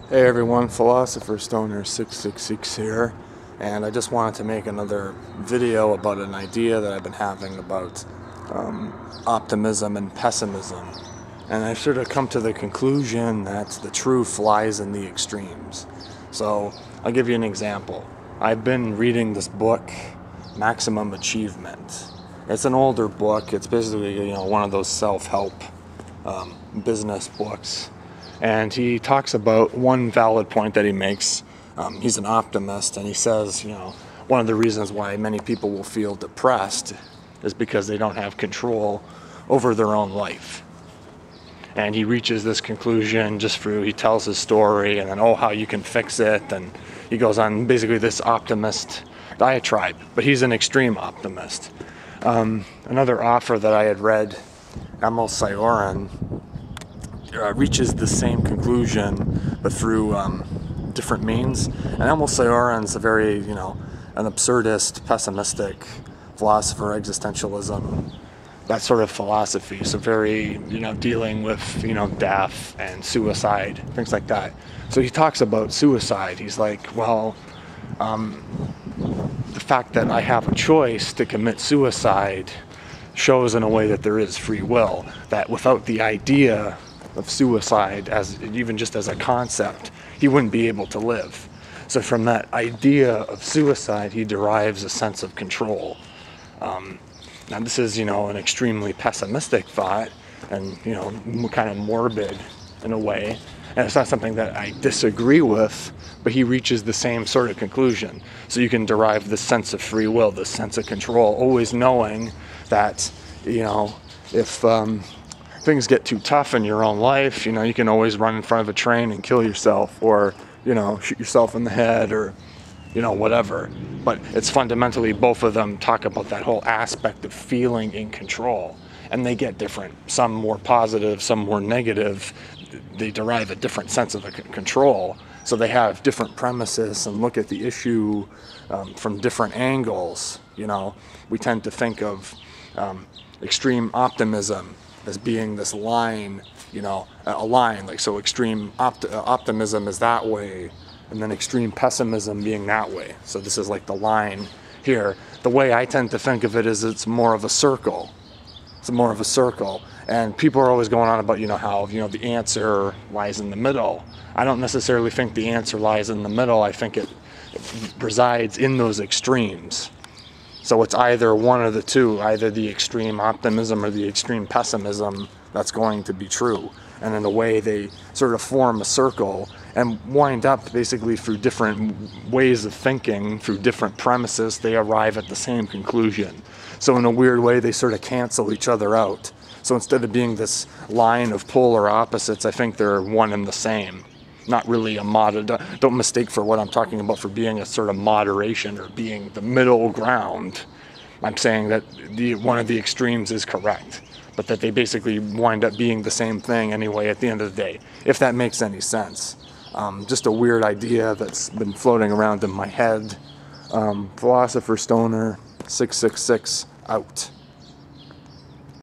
Hey everyone, Philosopher Stoner 666 here, and I just wanted to make another video about an idea that I've been having about optimism and pessimism. And I've sort of come to the conclusion that the truth lies in the extremes. So I'll give you an example. I've been reading this book, Maximum Achievement. It's an older book. It's basically one of those self-help business books. And he talks about one valid point that he makes. He's an optimist, and he says, one of the reasons why many people will feel depressed is because they don't have control over their own life. And he reaches this conclusion just through, he tells his story, and then, how you can fix it. And he goes on basically this optimist diatribe, but he's an extreme optimist. Another author that I had read, Emil Cioran, reaches the same conclusion, but through different means. And Emil Cioran's a very, an absurdist, pessimistic philosopher, existentialism, that sort of philosophy. So very, dealing with, death and suicide, things like that. So he talks about suicide. He's like, the fact that I have a choice to commit suicide shows in a way that there is free will, that without the idea of suicide, as even just as a concept, he wouldn't be able to live. So from that idea of suicide, he derives a sense of control. Now this is, an extremely pessimistic thought, and kind of morbid in a way. And it's not something that I disagree with, but he reaches the same sort of conclusion. So you can derive this sense of free will, this sense of control, always knowing that, if things get too tough in your own life, you can always run in front of a train and kill yourself, or, shoot yourself in the head, or, whatever. But it's fundamentally, both of them talk about that whole aspect of feeling in control. And they get different, some more positive, some more negative. They derive a different sense of control. So they have different premises and look at the issue from different angles. We tend to think of extreme optimism as being this line, a line, like, so extreme optimism is that way, and then extreme pessimism being that way. So this is like the line here. The way I tend to think of it is it's more of a circle. It's more of a circle. And people are always going on about, how, the answer lies in the middle. I don't necessarily think the answer lies in the middle. I think it resides in those extremes. So it's either one of the two, either the extreme optimism or the extreme pessimism that's going to be true. And in a way, they sort of form a circle and wind up basically through different ways of thinking, through different premises, they arrive at the same conclusion. So in a weird way, they sort of cancel each other out. So instead of being this line of polar opposites, I think they're one and the same. Not really a don't mistake for what I'm talking about for being a sort of moderation or being the middle ground. I'm saying that one of the extremes is correct, but that they basically wind up being the same thing anyway at the end of the day, if that makes any sense. Just a weird idea that's been floating around in my head. Philosopher Stoner 666 out.